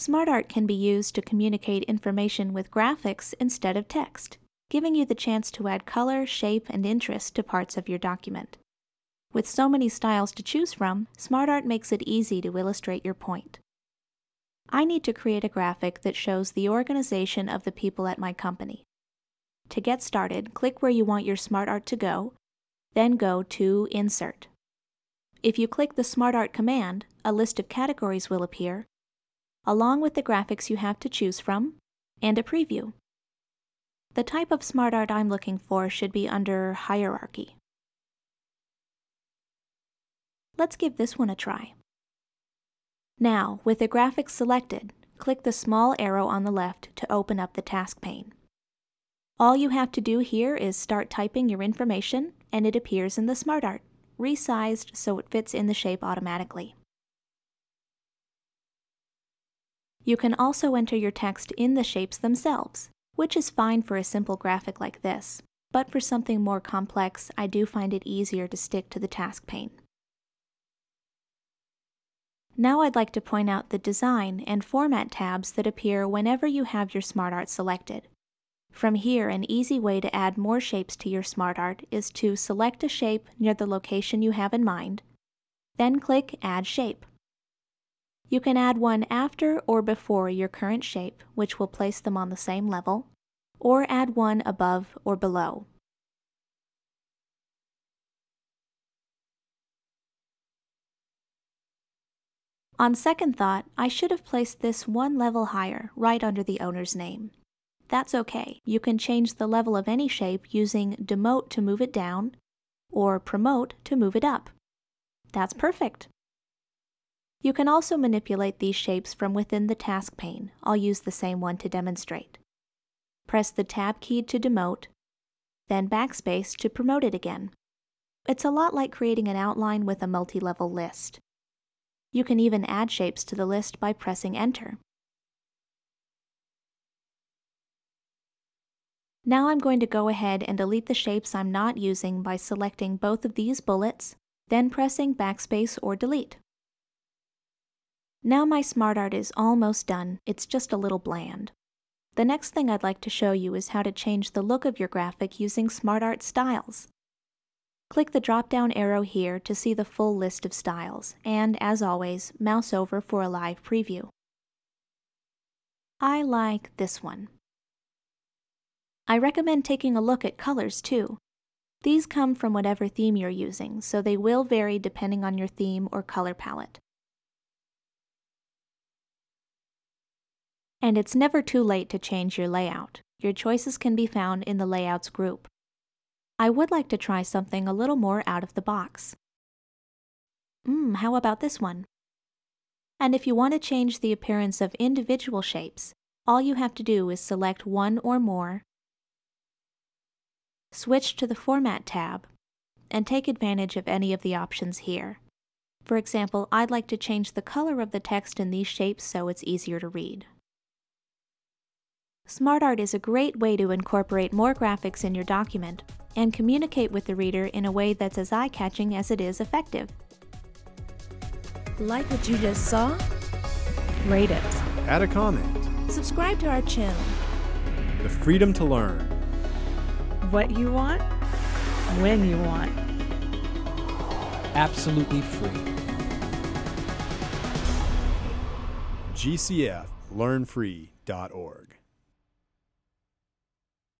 SmartArt can be used to communicate information with graphics instead of text, giving you the chance to add color, shape, and interest to parts of your document. With so many styles to choose from, SmartArt makes it easy to illustrate your point. I need to create a graphic that shows the organization of the people at my company. To get started, click where you want your SmartArt to go, then go to Insert. If you click the SmartArt command, a list of categories will appear, along with the graphics you have to choose from, and a preview. The type of SmartArt I'm looking for should be under Hierarchy. Let's give this one a try. Now, with the graphics selected, click the small arrow on the left to open up the task pane. All you have to do here is start typing your information, and it appears in the SmartArt, resized so it fits in the shape automatically. You can also enter your text in the shapes themselves, which is fine for a simple graphic like this, but for something more complex, I do find it easier to stick to the task pane. Now I'd like to point out the Design and Format tabs that appear whenever you have your SmartArt selected. From here, an easy way to add more shapes to your SmartArt is to select a shape near the location you have in mind, then click Add Shape. You can add one after or before your current shape, which will place them on the same level, or add one above or below. On second thought, I should have placed this one level higher, right under the owner's name. That's okay. You can change the level of any shape using Demote to move it down, or Promote to move it up. That's perfect. You can also manipulate these shapes from within the task pane. I'll use the same one to demonstrate. Press the Tab key to demote, then Backspace to promote it again. It's a lot like creating an outline with a multi-level list. You can even add shapes to the list by pressing Enter. Now I'm going to go ahead and delete the shapes I'm not using by selecting both of these bullets, then pressing Backspace or Delete. Now my SmartArt is almost done, it's just a little bland. The next thing I'd like to show you is how to change the look of your graphic using SmartArt styles. Click the drop-down arrow here to see the full list of styles, and as always, mouse over for a live preview. I like this one. I recommend taking a look at colors too. These come from whatever theme you're using, so they will vary depending on your theme or color palette. And it's never too late to change your layout. Your choices can be found in the Layouts group. I would like to try something a little more out of the box. How about this one? And if you want to change the appearance of individual shapes, all you have to do is select one or more, switch to the Format tab, and take advantage of any of the options here. For example, I'd like to change the color of the text in these shapes so it's easier to read. SmartArt is a great way to incorporate more graphics in your document and communicate with the reader in a way that's as eye-catching as it is effective. Like what you just saw? Rate it. Add a comment. Subscribe to our channel. The freedom to learn. What you want, when you want. Absolutely free. GCF LearnFree.org